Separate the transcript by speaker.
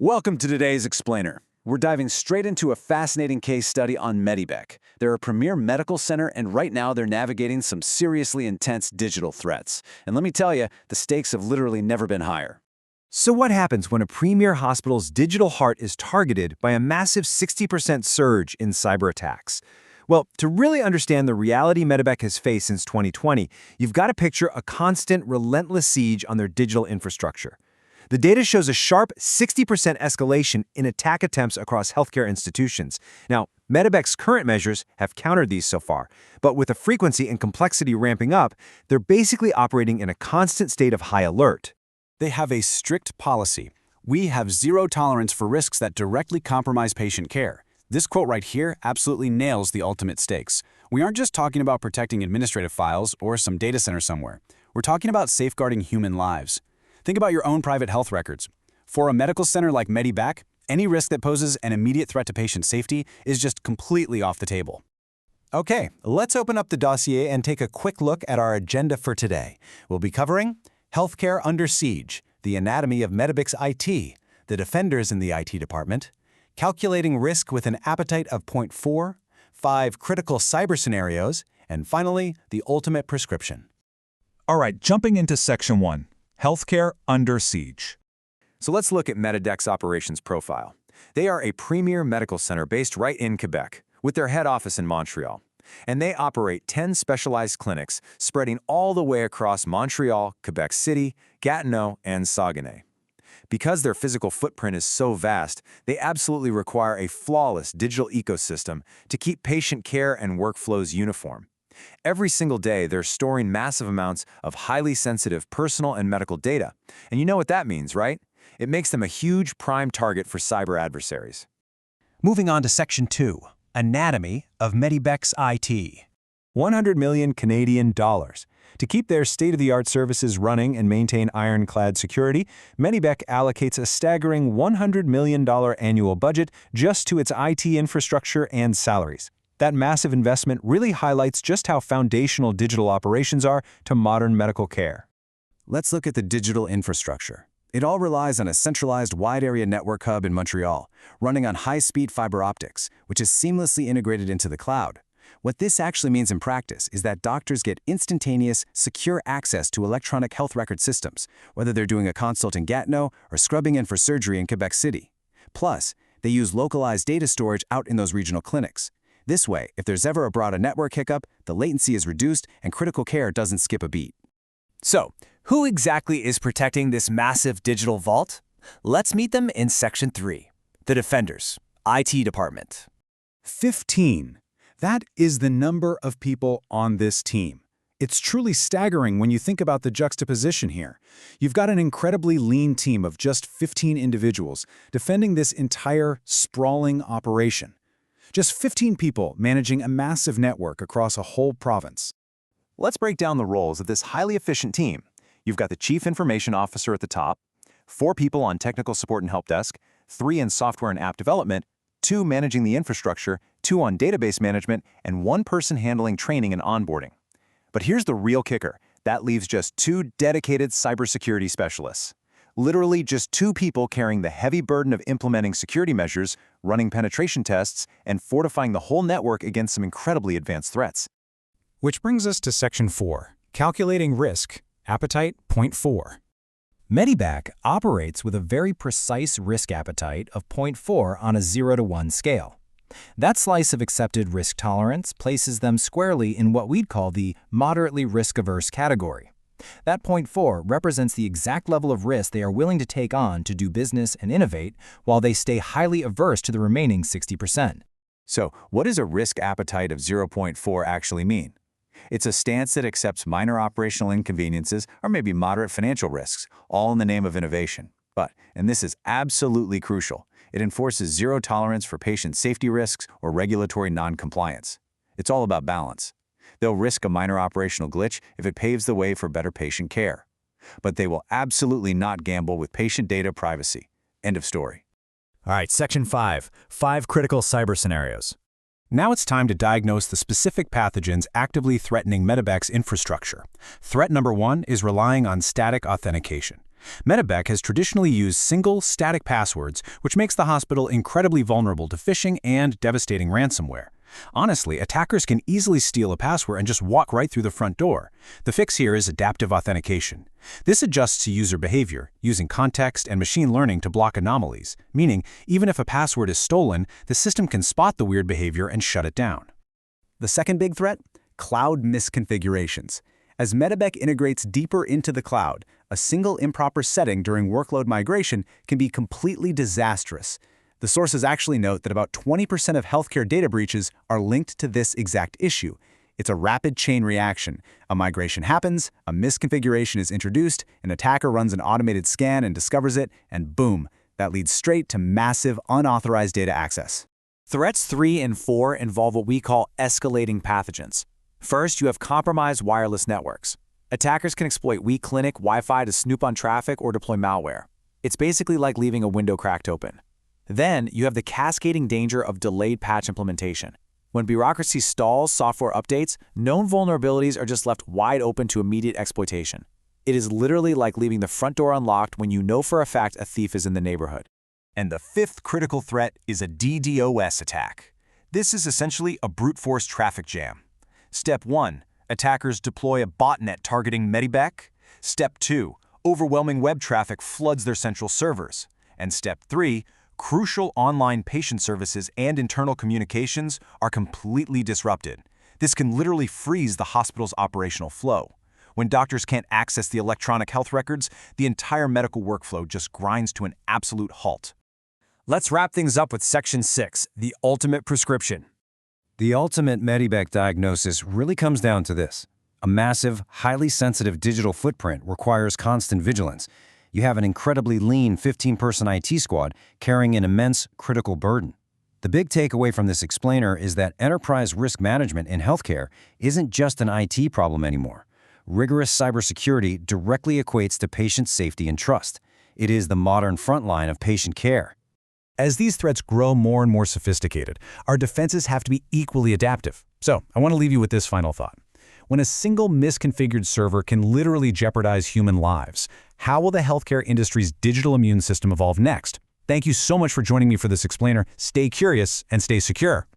Speaker 1: Welcome to today's Explainer. We're diving straight into a fascinating case study on MediBec. They're a premier medical center, and right now they're navigating some seriously intense digital threats. And let me tell you, the stakes have literally never been higher.
Speaker 2: So what happens when a premier hospital's digital heart is targeted by a massive 60% surge in cyber attacks? Well, to really understand the reality MediBec has faced since 2020, you've got to picture a constant, relentless siege on their digital infrastructure. The data shows a sharp 60% escalation in attack attempts across healthcare institutions. Now, MediBec's current measures have countered these so far, but with the frequency and complexity ramping up, they're basically operating in a constant state of high alert.
Speaker 3: They have a strict policy. We have zero tolerance for risks that directly compromise patient care. This quote right here absolutely nails the ultimate stakes. We aren't just talking about protecting administrative files or some data center somewhere. We're talking about safeguarding human lives. Think about your own private health records. For a medical center like MediBec, any risk that poses an immediate threat to patient safety is just completely off the table.
Speaker 4: Okay, let's open up the dossier and take a quick look at our agenda for today. We'll be covering healthcare under siege, the anatomy of MediBec's IT, the defenders in the IT department, calculating risk with an appetite of 0.4, 5 critical cyber scenarios, and finally, the ultimate prescription.
Speaker 5: All right, jumping into Section 1. Healthcare under siege.
Speaker 2: So let's look at MediBec's operations profile. They are a premier medical center based right in Quebec, with their head office in Montreal. And they operate 10 specialized clinics spreading all the way across Montreal, Quebec City, Gatineau, and Saguenay. Because their physical footprint is so vast, they absolutely require a flawless digital ecosystem to keep patient care and workflows uniform. Every single day, they're storing massive amounts of highly sensitive personal and medical data. And you know what that means, right? It makes them a huge prime target for cyber adversaries.
Speaker 4: Moving on to Section 2, Anatomy of MediBec's IT.
Speaker 2: 100 million Canadian dollars. To keep their state-of-the-art services running and maintain ironclad security, MediBec allocates a staggering $100 million annual budget just to its IT infrastructure and salaries. That massive investment really highlights just how foundational digital operations are to modern medical care.
Speaker 3: Let's look at the digital infrastructure. It all relies on a centralized wide-area network hub in Montreal, running on high-speed fiber optics, which is seamlessly integrated into the cloud. What this actually means in practice is that doctors get instantaneous, secure access to electronic health record systems, whether they're doing a consult in Gatineau or scrubbing in for surgery in Quebec City. Plus, they use localized data storage out in those regional clinics. This way, if there's ever a broad network hiccup, the latency is reduced and critical care doesn't skip a beat.
Speaker 6: So, who exactly is protecting this massive digital vault? Let's meet them in Section 3, the Defenders, IT Department.
Speaker 1: 15. That is the number of people on this team. It's truly staggering when you think about the juxtaposition here. You've got an incredibly lean team of just 15 individuals defending this entire sprawling operation. Just 15 people managing a massive network across a whole province.
Speaker 2: Let's break down the roles of this highly efficient team. You've got the Chief Information Officer at the top, 4 people on technical support and help desk, 3 in software and app development, 2 managing the infrastructure, 2 on database management, and 1 person handling training and onboarding. But here's the real kicker. That leaves just 2 dedicated cybersecurity specialists. Literally just 2 people carrying the heavy burden of implementing security measures, running penetration tests, and fortifying the whole network against some incredibly advanced threats.
Speaker 4: Which brings us to Section 4, Calculating Risk, Appetite 0.4. MediBec operates with a very precise risk appetite of 0.4 on a 0 to 1 scale. That slice of accepted risk tolerance places them squarely in what we'd call the moderately risk-averse category. That 0.4 represents the exact level of risk they are willing to take on to do business and innovate, while they stay highly averse to the remaining 60%.
Speaker 2: So, what does a risk appetite of 0.4 actually mean? It's a stance that accepts minor operational inconveniences or maybe moderate financial risks, all in the name of innovation. But, and this is absolutely crucial, it enforces zero tolerance for patient safety risks or regulatory non-compliance. It's all about balance. They'll risk a minor operational glitch if it paves the way for better patient care. But they will absolutely not gamble with patient data privacy. End of story.
Speaker 4: All right, Section 5, 5 critical cyber scenarios. Now it's time to diagnose the specific pathogens actively threatening MediBec's infrastructure. Threat number 1 is relying on static authentication. MediBec has traditionally used single, static passwords, which makes the hospital incredibly vulnerable to phishing and devastating ransomware. Honestly, attackers can easily steal a password and just walk right through the front door. The fix here is adaptive authentication. This adjusts to user behavior, using context and machine learning to block anomalies, meaning even if a password is stolen, the system can spot the weird behavior and shut it down.
Speaker 3: The second big threat? Cloud misconfigurations. As MediBec integrates deeper into the cloud, a single improper setting during workload migration can be completely disastrous. The sources actually note that about 20% of healthcare data breaches are linked to this exact issue. It's a rapid chain reaction. A migration happens, a misconfiguration is introduced, an attacker runs an automated scan and discovers it, and boom, that leads straight to massive unauthorized data access.
Speaker 6: Threats 3 and 4 involve what we call escalating pathogens. First, you have compromised wireless networks. Attackers can exploit weak clinic Wi-Fi to snoop on traffic or deploy malware. It's basically like leaving a window cracked open. Then, you have the cascading danger of delayed patch implementation. When bureaucracy stalls software updates, known vulnerabilities are just left wide open to immediate exploitation. It is literally like leaving the front door unlocked when you know for a fact a thief is in the neighborhood.
Speaker 2: And the fifth critical threat is a DDoS attack. This is essentially a brute force traffic jam. Step 1. Attackers deploy a botnet targeting MediBec. Step 2. Overwhelming web traffic floods their central servers. And Step 3. Crucial online patient services and internal communications are completely disrupted. This can literally freeze the hospital's operational flow. When doctors can't access the electronic health records, the entire medical workflow just grinds to an absolute halt.
Speaker 6: Let's wrap things up with Section 6, the ultimate prescription.
Speaker 4: The ultimate MediBec diagnosis really comes down to this. A massive, highly sensitive digital footprint requires constant vigilance. You have an incredibly lean 15-person IT squad carrying an immense critical burden. The big takeaway from this explainer is that enterprise risk management in healthcare isn't just an IT problem anymore. Rigorous cybersecurity directly equates to patient safety and trust. It is the modern frontline of patient care.
Speaker 1: As these threats grow more and more sophisticated, our defenses have to be equally adaptive. So, I want to leave you with this final thought. When a single misconfigured server can literally jeopardize human lives, how will the healthcare industry's digital immune system evolve next? Thank you so much for joining me for this explainer. Stay curious and stay secure.